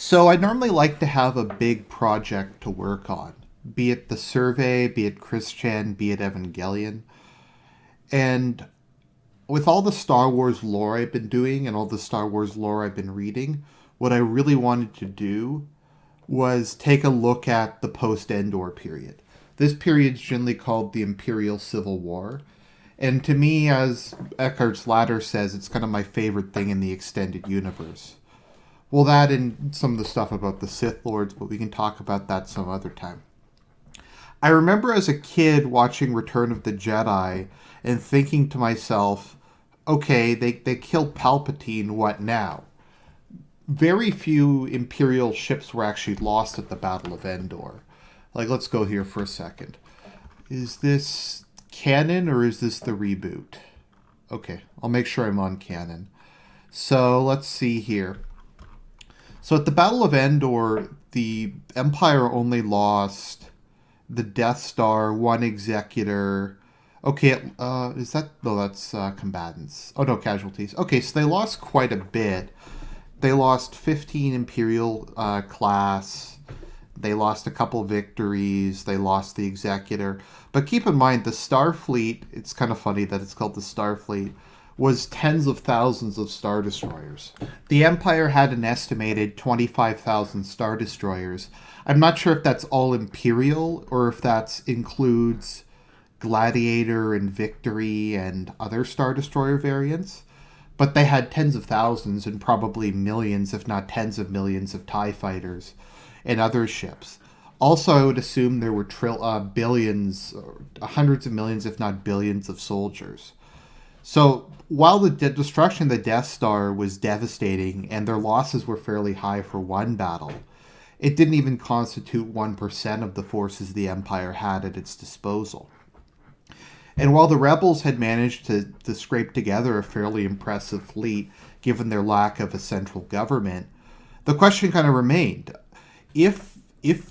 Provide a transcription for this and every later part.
So I normally like to have a big project to work on, be it the survey, be it Christian, be it Evangelion. And with all the Star Wars lore I've been doing and all the Star Wars lore I've been reading, what I really wanted to do was take a look at the post Endor period. This period is generally called the Imperial Civil War. And to me, as Eckhart's Ladder says, it's kind of my favorite thing in the extended universe. Well, that and some of the stuff about the Sith Lords, but we can talk about that some other time. I remember as a kid watching Return of the Jedi and thinking to myself, okay, they killed Palpatine, what now? Very few Imperial ships were actually lost at the Battle of Endor. Like, let's go here for a second. Is this canon or is this the reboot? Okay, I'll make sure I'm on canon. So let's see here. So at the Battle of Endor, the Empire only lost the Death Star, one Executor. Okay, is that... No, that's combatants. Oh, no, casualties. Okay, so they lost quite a bit. They lost 15 Imperial class. They lost a couple victories. They lost the Executor. But keep in mind, the Starfleet, it's kind of funny that it's called the Starfleet, was tens of thousands of Star Destroyers. The Empire had an estimated 25,000 Star Destroyers. I'm not sure if that's all Imperial or if that includes Gladiator and Victory and other Star Destroyer variants. But they had tens of thousands and probably millions, if not tens of millions, of TIE fighters and other ships. Also, I would assume there were billions, hundreds of millions, if not billions, of soldiers. So while the destruction of the Death Star was devastating and their losses were fairly high for one battle, it didn't even constitute 1% of the forces the Empire had at its disposal. And while the rebels had managed to scrape together a fairly impressive fleet, given their lack of a central government, the question kind of remained. If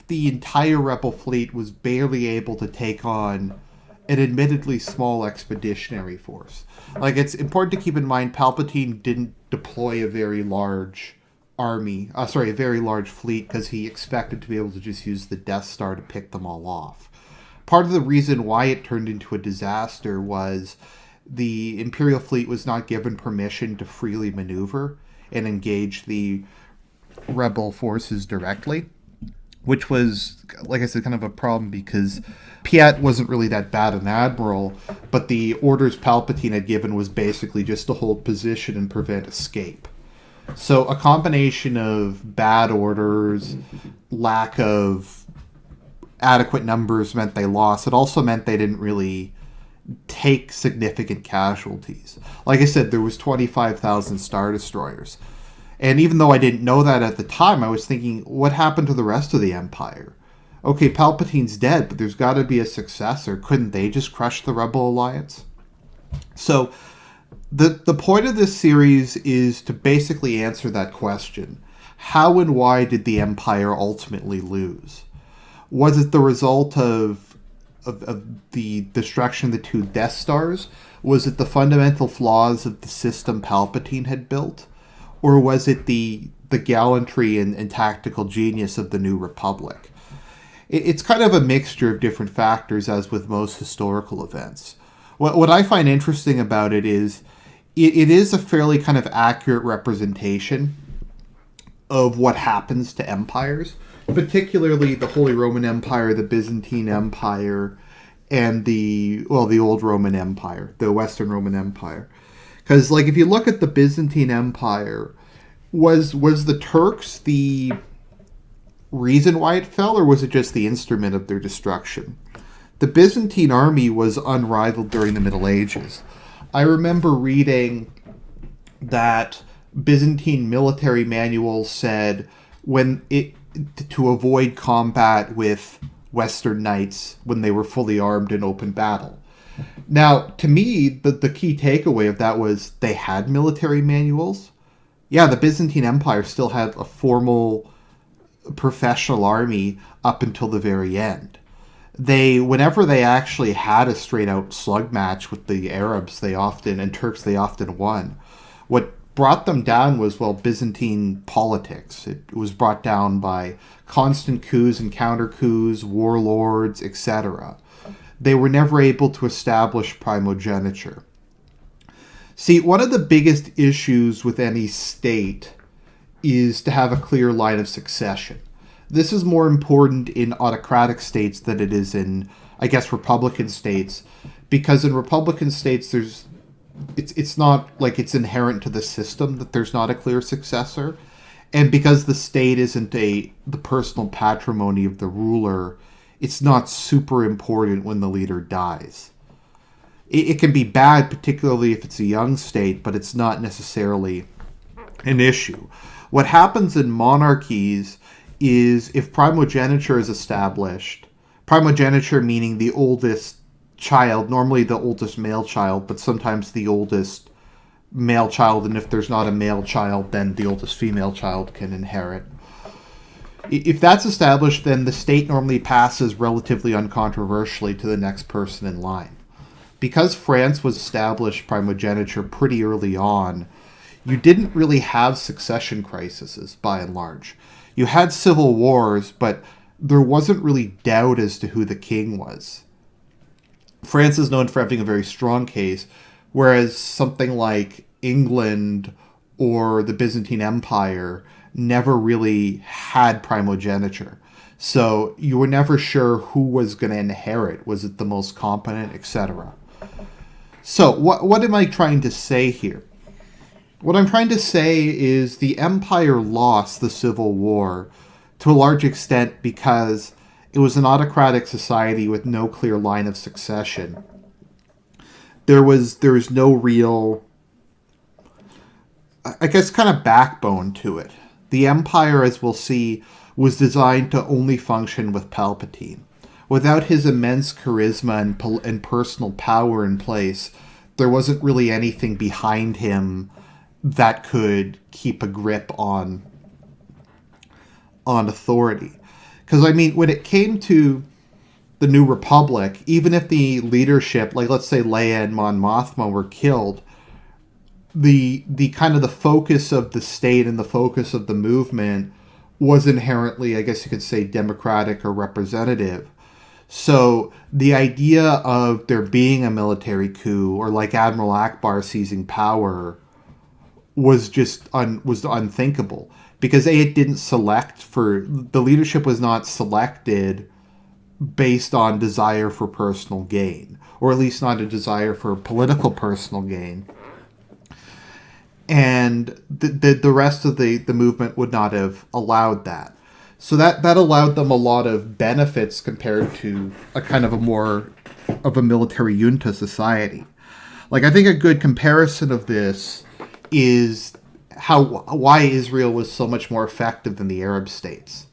the entire rebel fleet was barely able to take on an admittedly small expeditionary force. Like, it's important to keep in mind Palpatine didn't deploy a very large a very large fleet because he expected to be able to just use the Death Star to pick them all off. Part of the reason why it turned into a disaster was the Imperial fleet was not given permission to freely maneuver and engage the rebel forces directly, which was, like I said, kind of a problem because Piet wasn't really that bad an admiral, but the orders Palpatine had given was basically just to hold position and prevent escape. So a combination of bad orders, lack of adequate numbers meant they lost. It also meant they didn't really take significant casualties. Like I said, there was 25,000 Star Destroyers. And even though I didn't know that at the time, I was thinking, what happened to the rest of the Empire? Okay, Palpatine's dead, but there's got to be a successor. Couldn't they just crush the Rebel Alliance? So the point of this series is to basically answer that question. How and why did the Empire ultimately lose? Was it the result of the destruction of the two Death Stars? Was it the fundamental flaws of the system Palpatine had built? Or was it the gallantry and tactical genius of the New Republic? It's kind of a mixture of different factors, as with most historical events. What I find interesting about it is it is a fairly kind of accurate representation of what happens to empires, particularly the Holy Roman Empire, the Byzantine Empire, and the Old Roman Empire, the Western Roman Empire. Because, like, if you look at the Byzantine Empire, was the Turks the reason why it fell, or was it just the instrument of their destruction? The Byzantine army was unrivaled during the Middle Ages. I remember reading that Byzantine military manuals said to avoid combat with Western knights when they were fully armed in open battle. Now, to me, the key takeaway of that was they had military manuals. Yeah, the Byzantine Empire still had a formal professional army up until the very end. Whenever they actually had a straight out slug match with the Arabs, and Turks, they often won. What brought them down was, well, Byzantine politics. It was brought down by constant coups and counter coups, warlords, etc. They were never able to establish primogeniture. See, one of the biggest issues with any state is to have a clear line of succession. This is more important in autocratic states than it is in, I guess, republican states, because in republican states it's not like it's inherent to the system that there's not a clear successor, and because the state isn't the personal patrimony of the ruler, it's not super important when the leader dies. It can be bad, particularly if it's a young state, but it's not necessarily an issue. What happens in monarchies is if primogeniture is established, primogeniture meaning the oldest child, normally the oldest male child, but sometimes the oldest male child, and if there's not a male child, then the oldest female child can inherit. If that's established, then the state normally passes relatively uncontroversially to the next person in line. Because France was established primogeniture pretty early on, you didn't really have succession crises, by and large. You had civil wars, but there wasn't really doubt as to who the king was. France is known for having a very strong case, whereas something like England or the Byzantine Empire never really had primogeniture. So you were never sure who was going to inherit. Was it the most competent, etc.? So what am I trying to say here? What I'm trying to say is the empire lost the Civil War to a large extent because it was an autocratic society with no clear line of succession. There was no real, I guess, kind of backbone to it. The empire, as we'll see, was designed to only function with Palpatine. Without his immense charisma and personal power in place, there wasn't really anything behind him that could keep a grip on authority. Because, I mean, when it came to the New Republic, even if the leadership, like let's say Leia and Mon Mothma, were killed, the kind of the focus of the state and the focus of the movement was inherently, I guess you could say, democratic or representative. So the idea of there being a military coup, or like Admiral Akbar seizing power, was just was unthinkable. Because it didn't select the leadership was not selected based on desire for personal gain, or at least not a desire for political personal gain. And the rest of the movement would not have allowed that. So that allowed them a lot of benefits compared to a kind of a more of a military junta society. Like, I think a good comparison of this is why Israel was so much more effective than the Arab states.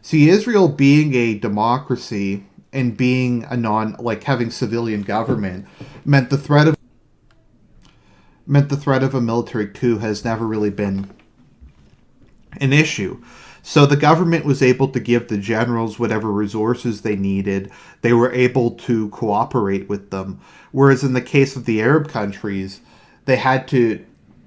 See, Israel being a democracy and being having civilian government meant the threat of a military coup has never really been an issue. So the government was able to give the generals whatever resources they needed. They were able to cooperate with them. Whereas in the case of the Arab countries, they had to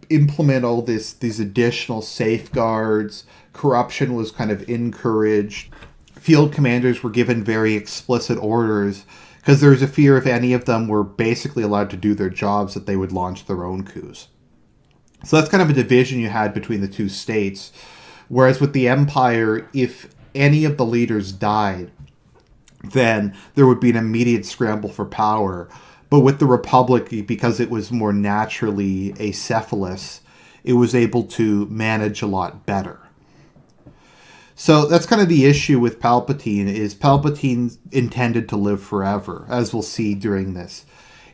implement all these additional safeguards. Corruption was kind of encouraged. Field commanders were given very explicit orders because there was a fear if any of them were basically allowed to do their jobs that they would launch their own coups. So that's kind of a division you had between the two states. Whereas with the empire, if any of the leaders died, then there would be an immediate scramble for power. But with the republic, because it was more naturally acephalous, it was able to manage a lot better. So that's kind of the issue with Palpatine, is Palpatine intended to live forever, as we'll see during this.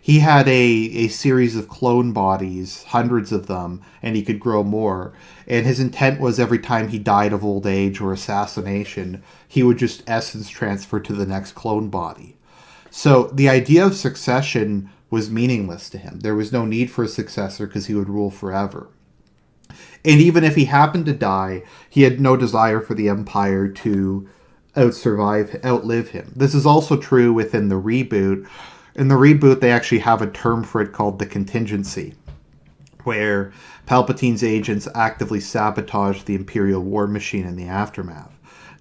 He had a series of clone bodies, hundreds of them, and he could grow more. And his intent was every time he died of old age or assassination, he would just essence transfer to the next clone body. So the idea of succession was meaningless to him. There was no need for a successor because he would rule forever. And even if he happened to die, he had no desire for the Empire to outlive him. This is also true within the reboot. In the reboot, they actually have a term for it called the contingency, where Palpatine's agents actively sabotaged the Imperial war machine in the aftermath.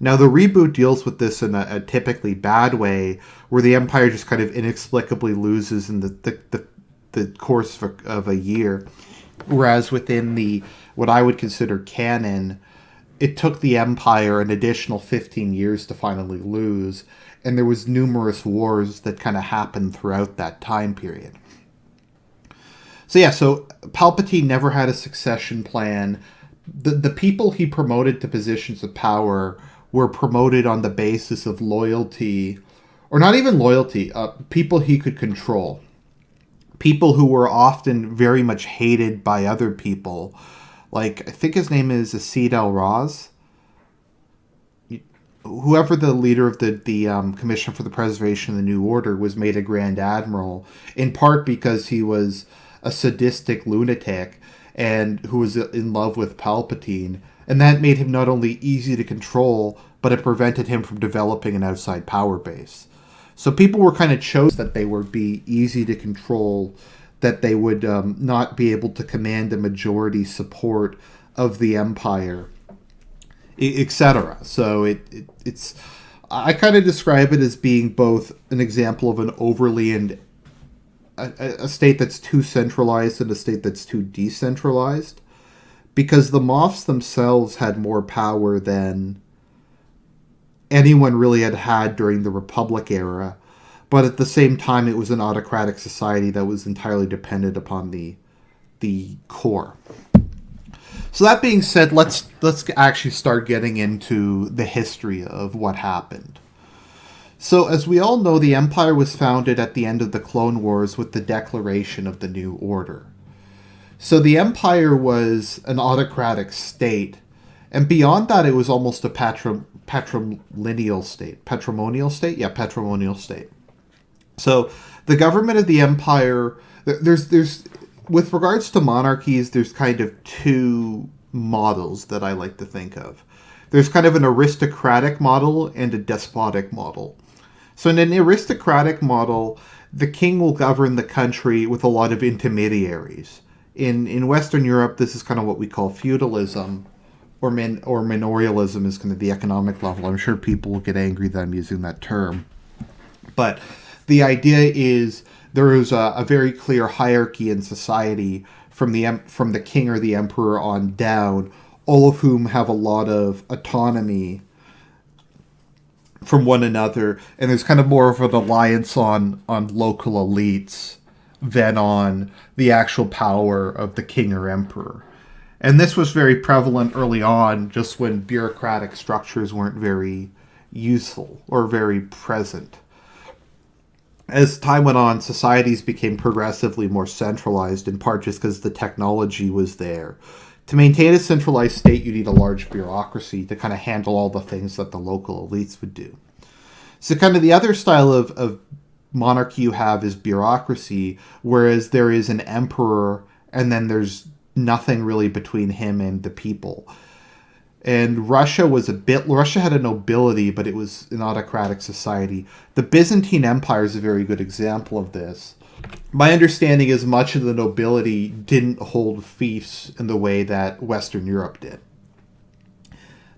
Now, the reboot deals with this in a typically bad way, where the Empire just kind of inexplicably loses in the course of a year, whereas within the what I would consider canon, it took the Empire an additional 15 years to finally lose, and there was numerous wars that kind of happened throughout that time period. So Palpatine never had a succession plan. The people he promoted to positions of power were promoted on the basis of loyalty, or not even loyalty, people he could control. People who were often very much hated by other people. Like, I think his name is Asid al-Raz. Whoever the leader of the Commission for the Preservation of the New Order was made a Grand Admiral, in part because he was a sadistic lunatic and who was in love with Palpatine. And that made him not only easy to control, but it prevented him from developing an outside power base. So people were kind of chosen that they would be easy to control, that they would not be able to command a majority support of the Empire, etc. So it's I kind of describe it as being both an example of an overly and a state that's too centralized and a state that's too decentralized, because the Moffs themselves had more power than anyone really had during the Republic era, but at the same time it was an autocratic society that was entirely dependent upon the core. So that being said, let's actually start getting into the history of what happened. So, as we all know, the Empire was founded at the end of the Clone Wars with the declaration of the New Order. So the Empire was an autocratic state, and beyond that it was almost a patrimonial state. Patrimonial state? Yeah, patrimonial state. So the government of the Empire, there's with regards to monarchies, there's kind of two models that I like to think of. There's kind of an aristocratic model and a despotic model. So in an aristocratic model, the king will govern the country with a lot of intermediaries. In Western Europe, this is kind of what we call feudalism, or manorialism is kind of the economic level. I'm sure people will get angry that I'm using that term. But the idea is there is a very clear hierarchy in society from the king or the emperor on down, all of whom have a lot of autonomy from one another, and there's kind of more of an reliance on local elites than on the actual power of the king or emperor. And this was very prevalent early on, just when bureaucratic structures weren't very useful or very present. As time went on, societies became progressively more centralized, in part just because the technology was there. To maintain a centralized state, you need a large bureaucracy to kind of handle all the things that the local elites would do. So kind of the other style of monarchy you have is bureaucracy, whereas there is an emperor and then there's nothing really between him and the people. And Russia had a nobility, but it was an autocratic society. The Byzantine Empire is a very good example of this. My understanding is much of the nobility didn't hold fiefs in the way that Western Europe did.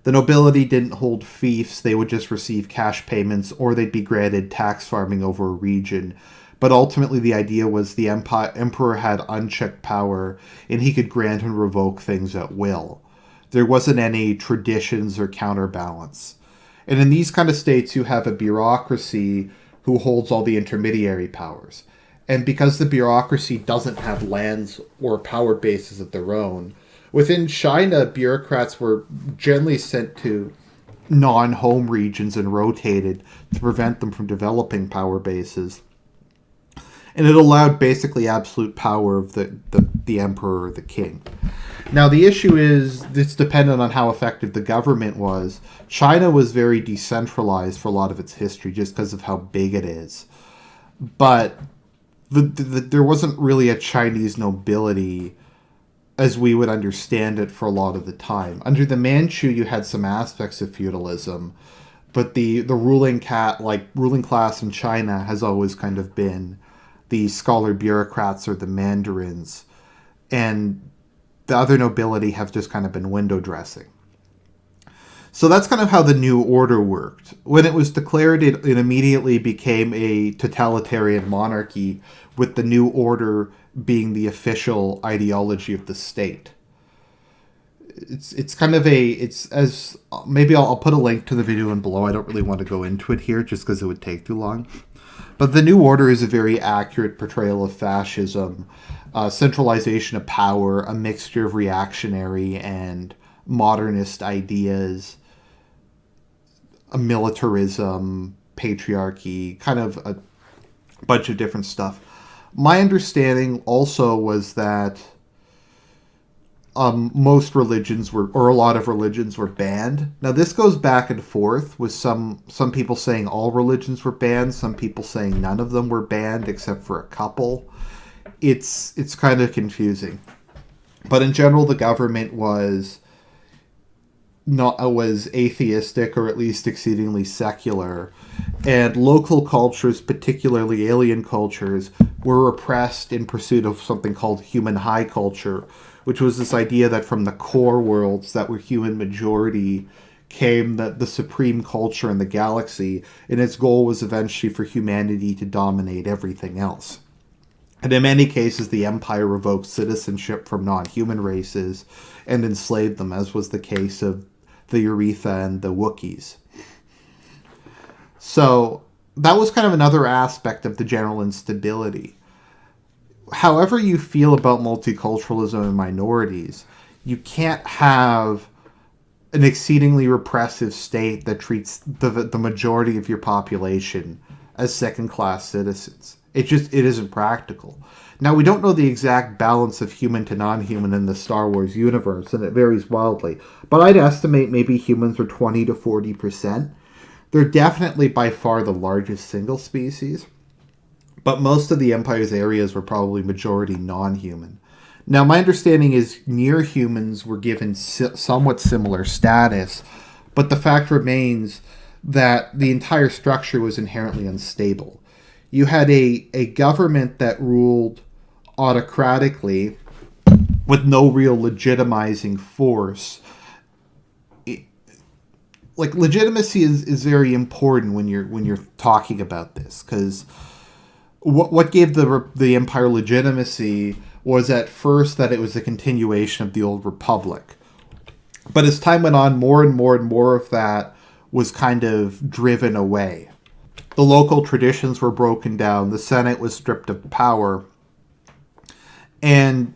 The nobility didn't hold fiefs, they would just receive cash payments, or they'd be granted tax farming over a region. But ultimately the idea was the emperor had unchecked power, and he could grant and revoke things at will. There wasn't any traditions or counterbalance. And in these kind of states, you have a bureaucracy who holds all the intermediary powers. And because the bureaucracy doesn't have lands or power bases of their own, within China, bureaucrats were generally sent to non-home regions and rotated to prevent them from developing power bases. And it allowed basically absolute power of the emperor or the king. Now, the issue is it's dependent on how effective the government was. China was very decentralized for a lot of its history just because of how big it is. But there wasn't really a Chinese nobility as we would understand it for a lot of the time. Under the Manchu, you had some aspects of feudalism, but the ruling class in China has always kind of been the scholar bureaucrats or the mandarins. and the other nobility have just kind of been window dressing. So that's kind of how the New Order worked. When it was declared, it immediately became a totalitarian monarchy, with the New Order being the official ideology of the state. It's kind of it's as maybe I'll put a link to the video in below. I don't really want to go into it here just because it would take too long. But the New Order is a very accurate portrayal of fascism, centralization of power, a mixture of reactionary and modernist ideas, a militarism, patriarchy, kind of a bunch of different stuff. My understanding also was that most religions were, or a lot of religions were banned. Now this goes back and forth with some people saying all religions were banned, some people saying none of them were banned except for a couple. It's kind of confusing. But in general, the government was atheistic, or at least exceedingly secular, and local cultures, particularly alien cultures, were repressed in pursuit of something called human high culture, which was this idea that from the core worlds that were human majority came the supreme culture in the galaxy, and its goal was eventually for humanity to dominate everything else. And in many cases, the Empire revoked citizenship from non-human races and enslaved them, as was the case of the Uretha and the Wookiees. So that was kind of another aspect of the general instability. However you feel about multiculturalism and minorities, you can't have an exceedingly repressive state that treats the majority of your population as second-class citizens. It isn't practical. Now, we don't know the exact balance of human to non-human in the Star Wars universe, and it varies wildly. But I'd estimate maybe humans are 20 to 40%. They're definitely by far the largest single species. But most of the Empire's areas were probably majority non-human. Now, my understanding is near humans were given somewhat similar status, but the fact remains that the entire structure was inherently unstable. You had a government that ruled autocratically with no real legitimizing force. Like, legitimacy is very important when you're talking about this, because what gave the Empire legitimacy was at first that it was a continuation of the Old Republic. But as time went on, more and more and more of that was kind of driven away. The local traditions were broken down, the Senate was stripped of power, and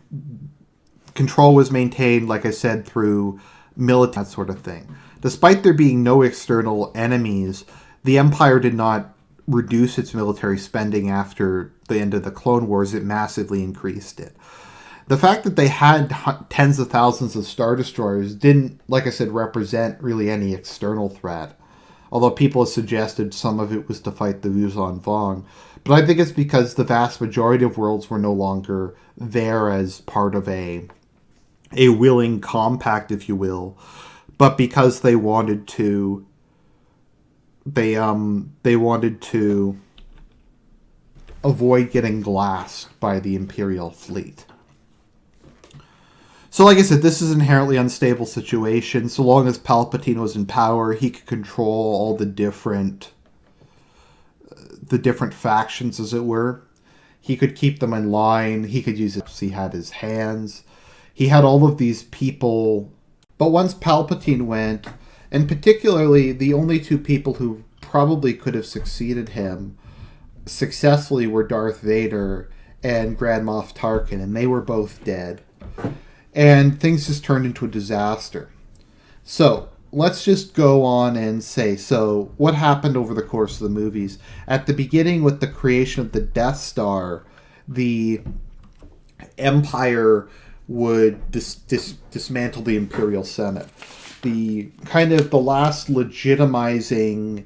control was maintained, like I said, through military, that sort of thing. Despite there being no external enemies, the Empire did not reduce its military spending after the end of the Clone Wars. It massively increased it. The fact that they had tens of thousands of Star Destroyers didn't, like I said, represent really any external threat. Although people have suggested some of it was to fight the Yuuzhan Vong. But I think it's because the vast majority of worlds were no longer there as part of a willing compact, if you will, but because they wanted to avoid getting glassed by the Imperial fleet. So like I said, this is an inherently unstable situation. So long as Palpatine was in power, he could control all the different factions, as it were. He could keep them in line. He could use it. He had his hands. He had all of these people. But once Palpatine went, and particularly the only two people who probably could have succeeded him successfully were Darth Vader and Grand Moff Tarkin, and they were both dead. And things just turned into a disaster. So, let's just go on and say, so what happened over the course of the movies? At the beginning, with the creation of the Death Star, the Empire would dismantle the Imperial Senate. The last legitimizing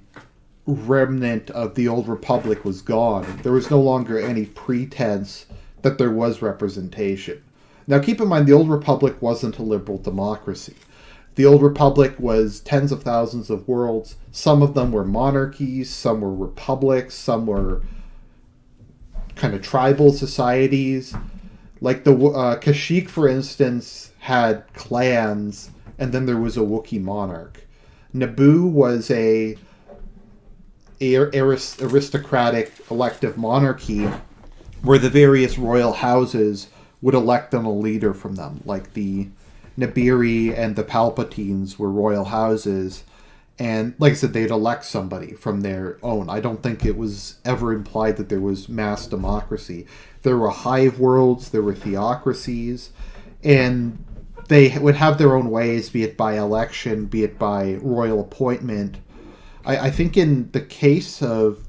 remnant of the Old Republic was gone. There was no longer any pretense that there was representation. Now, keep in mind, the Old Republic wasn't a liberal democracy. The Old Republic was tens of thousands of worlds. Some of them were monarchies, some were republics, some were kind of tribal societies. Like the Kashyyyk, for instance, had clans, and then there was a Wookiee monarch. Naboo was a aristocratic elective monarchy where the various royal houses would elect them a leader from them. Like the Nabiri and the Palpatines were royal houses, and like I said, they'd elect somebody from their own. I don't think it was ever implied that there was mass democracy. There were hive worlds, there were theocracies, and they would have their own ways, be it by election, be it by royal appointment. I think in the case of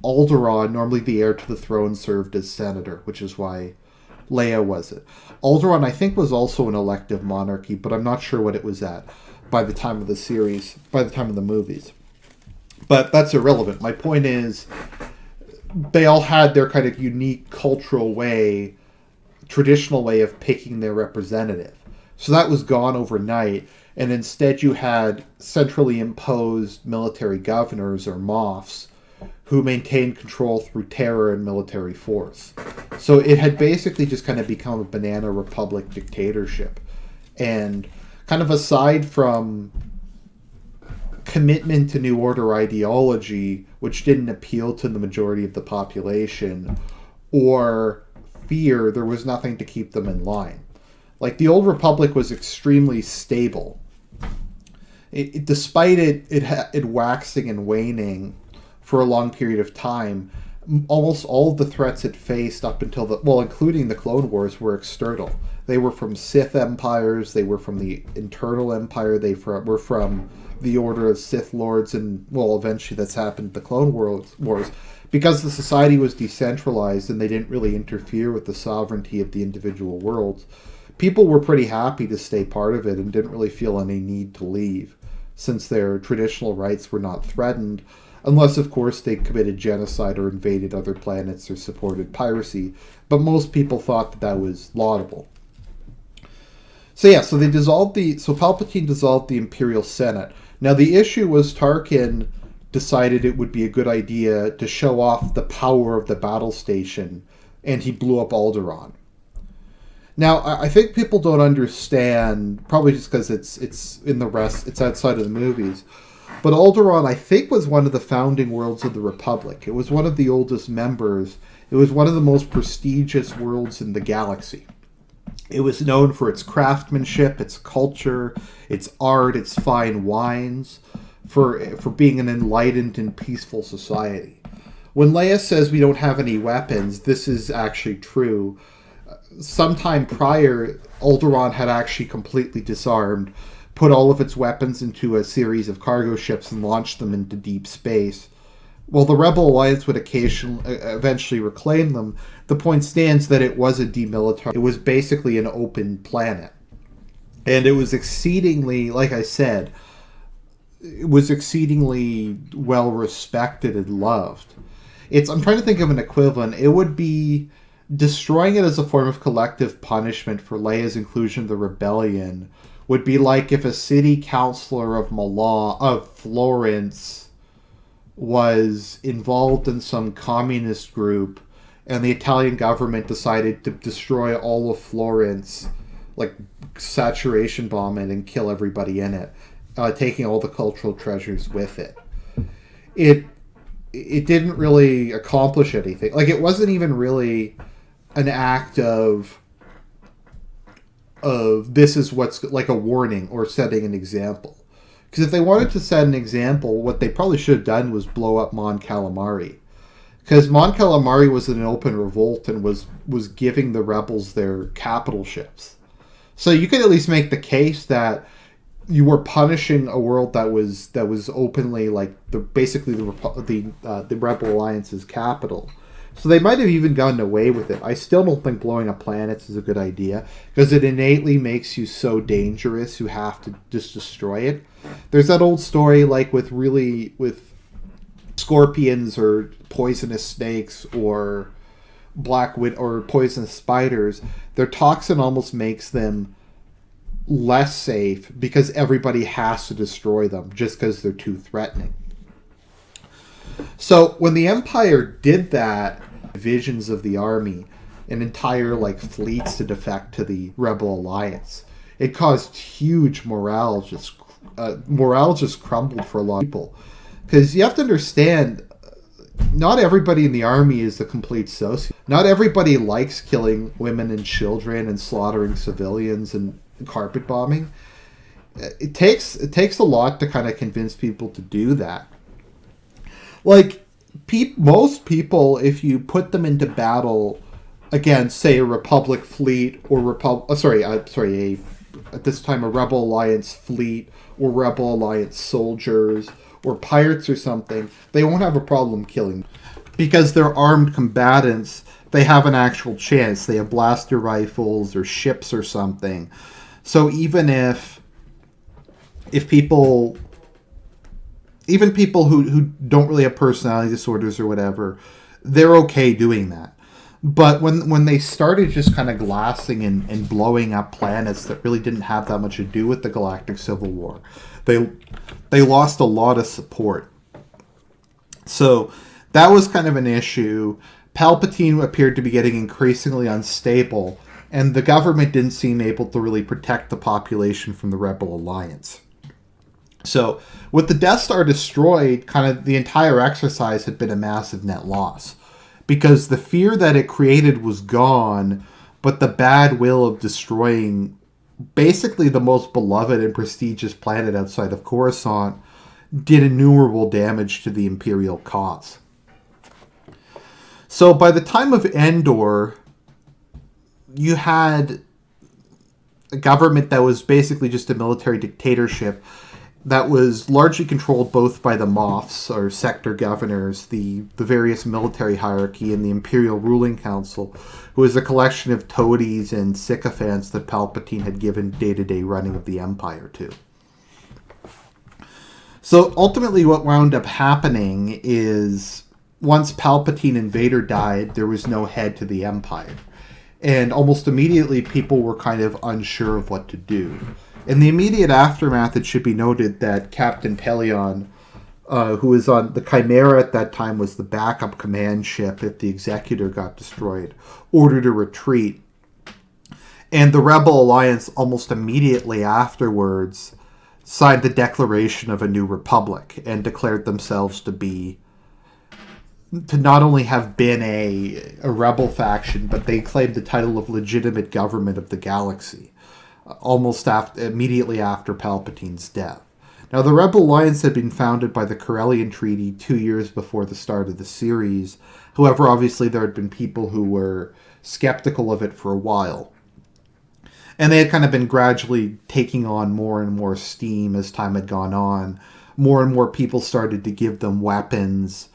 Alderaan, normally the heir to the throne served as senator, which is why Leia was it. Alderaan, I think, was also an elective monarchy, but I'm not sure what it was at by the time of the series, by the time of the movies. But that's irrelevant. My point is, they all had their kind of unique cultural way, traditional way of picking their representative. So that was gone overnight, and instead you had centrally imposed military governors, or moffs, who maintained control through terror and military force. So it had basically just kind of become a banana republic dictatorship. And kind of aside from commitment to New Order ideology, which didn't appeal to the majority of the population, or fear, there was nothing to keep them in line. Like, the Old Republic was extremely stable. Despite it waxing and waning for a long period of time, almost all of the threats it faced up until including the Clone Wars, were external. They were from Sith empires, they were from the internal empire, they were from the Order of Sith Lords, and, eventually that's happened in the Clone Wars. Because the society was decentralized and they didn't really interfere with the sovereignty of the individual worlds, people were pretty happy to stay part of it and didn't really feel any need to leave, since their traditional rights were not threatened, unless, of course, they committed genocide or invaded other planets or supported piracy. But most people thought that was laudable. So Palpatine dissolved the Imperial Senate. Now, the issue was Tarkin decided it would be a good idea to show off the power of the battle station, and he blew up Alderaan. Now, I think people don't understand, probably just because it's outside of the movies, but Alderaan, I think, was one of the founding worlds of the Republic. It was one of the oldest members. It was one of the most prestigious worlds in the galaxy. It was known for its craftsmanship, its culture, its art, its fine wines, for being an enlightened and peaceful society. When Leia says we don't have any weapons, this is actually true. Sometime prior, Alderaan had actually completely disarmed, put all of its weapons into a series of cargo ships and launched them into deep space. While the Rebel Alliance would eventually reclaim them, the point stands that it was a demilitarized. It was basically an open planet. And it was exceedingly, like I said, it was exceedingly well respected and loved. I'm trying to think of an equivalent. It would be destroying it as a form of collective punishment for Leia's inclusion of the rebellion would be like if a city councilor of Florence was involved in some communist group and the Italian government decided to destroy all of Florence, like saturation bomb it and kill everybody in it, taking all the cultural treasures with it. It didn't really accomplish anything. Like, it wasn't even really an act of this is what's like a warning or setting an example. Because if they wanted to set an example, what they probably should have done was blow up Mon Calamari. Because Mon Calamari was in an open revolt and was giving the rebels their capital ships. So you could at least make the case that you were punishing a world that was openly like the Rebel Alliance's capital. So they might have even gotten away with it. I still don't think blowing up planets is a good idea, because it innately makes you so dangerous you have to just destroy it. There's that old story like with scorpions or poisonous snakes or or poisonous spiders. Their toxin almost makes them less safe because everybody has to destroy them just because they're too threatening. So when the Empire did that, divisions of the army, and entire like fleets to defect to the Rebel Alliance. It caused huge morale just crumbled for a lot of people, because you have to understand, not everybody in the army is a complete sociopath. Not everybody likes killing women and children and slaughtering civilians and carpet bombing. It takes a lot to kind of convince people to do that. Like, most people, if you put them into battle against, say, a Republic fleet or at this time a Rebel Alliance fleet or Rebel Alliance soldiers or pirates or something, they won't have a problem killing. Because they're armed combatants, they have an actual chance. They have blaster rifles or ships or something. So even people who don't really have personality disorders or whatever, they're okay doing that. But when they started just kind of glassing and blowing up planets that really didn't have that much to do with the Galactic Civil War, they lost a lot of support. So that was kind of an issue. Palpatine appeared to be getting increasingly unstable, and the government didn't seem able to really protect the population from the Rebel Alliance. So with the Death Star destroyed, kind of the entire exercise had been a massive net loss, because the fear that it created was gone, but the bad will of destroying basically the most beloved and prestigious planet outside of Coruscant did innumerable damage to the Imperial cause. So by the time of Endor, you had a government that was basically just a military dictatorship that was largely controlled both by the Moffs, or sector governors, the various military hierarchy, and the Imperial Ruling Council, who was a collection of toadies and sycophants that Palpatine had given day-to-day running of the Empire to. So ultimately what wound up happening is, once Palpatine and Vader died, there was no head to the Empire. And almost immediately people were kind of unsure of what to do. In the immediate aftermath, it should be noted that Captain Pelion, who was on the Chimera at that time, was the backup command ship if the Executor got destroyed, ordered a retreat. And the Rebel Alliance almost immediately afterwards signed the Declaration of a New Republic and declared themselves to not only have been a rebel faction, but they claimed the title of legitimate government of the galaxy, immediately after Palpatine's death. Now, the Rebel Alliance had been founded by the Corellian Treaty 2 years before the start of the series. However, obviously there had been people who were skeptical of it for a while. And they had kind of been gradually taking on more and more steam as time had gone on. More and more people started to give them weapons.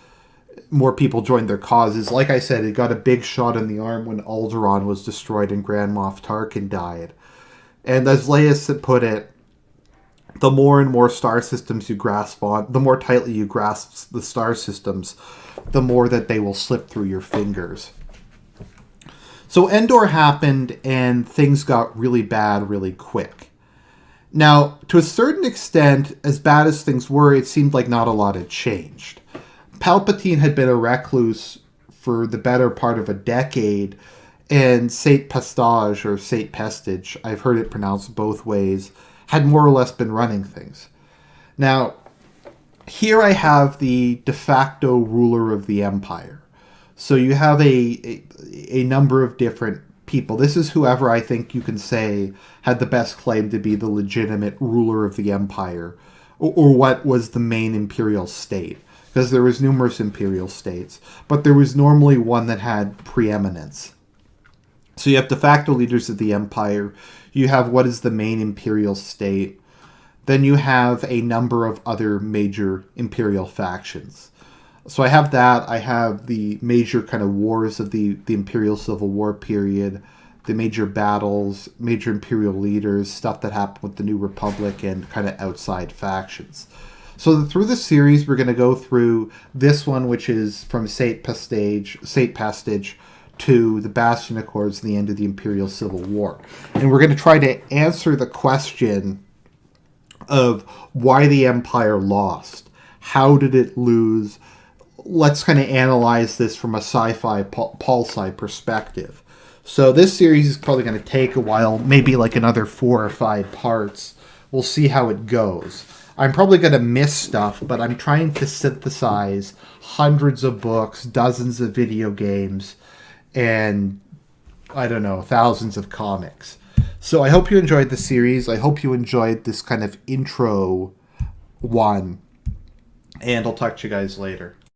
More people joined their causes. Like I said, it got a big shot in the arm when Alderaan was destroyed and Grand Moff Tarkin died. And as Leius had put it, the more and more star systems you grasp on, the more tightly you grasp the star systems, the more that they will slip through your fingers. So Endor happened, and things got really bad really quick. Now, to a certain extent, as bad as things were, it seemed like not a lot had changed. Palpatine had been a recluse for the better part of a decade, and Saint Pestage, or Saint Pestage, I've heard it pronounced both ways, had more or less been running things. Now, here I have the de facto ruler of the Empire. So you have a number of different people. This is whoever I think you can say had the best claim to be the legitimate ruler of the Empire, or what was the main imperial state. Because there was numerous imperial states, but there was normally one that had preeminence. So you have de facto leaders of the Empire, you have what is the main imperial state, then you have a number of other major imperial factions. So I have that, I have the major kind of wars of the Imperial Civil War period, the major battles, major imperial leaders, stuff that happened with the New Republic, and kind of outside factions. So through the series, we're going to go through this one, which is from Saint Pestage to the Bastion Accords and the end of the Imperial Civil War. And we're going to try to answer the question of why the Empire lost. How did it lose? Let's kind of analyze this from a sci-fi pulsi perspective. So this series is probably going to take a while, maybe like another 4 or 5 parts. We'll see how it goes. I'm probably going to miss stuff, but I'm trying to synthesize hundreds of books, dozens of video games, and I don't know, thousands of comics. So I hope you enjoyed the series. I hope you enjoyed this kind of intro one. And I'll talk to you guys later.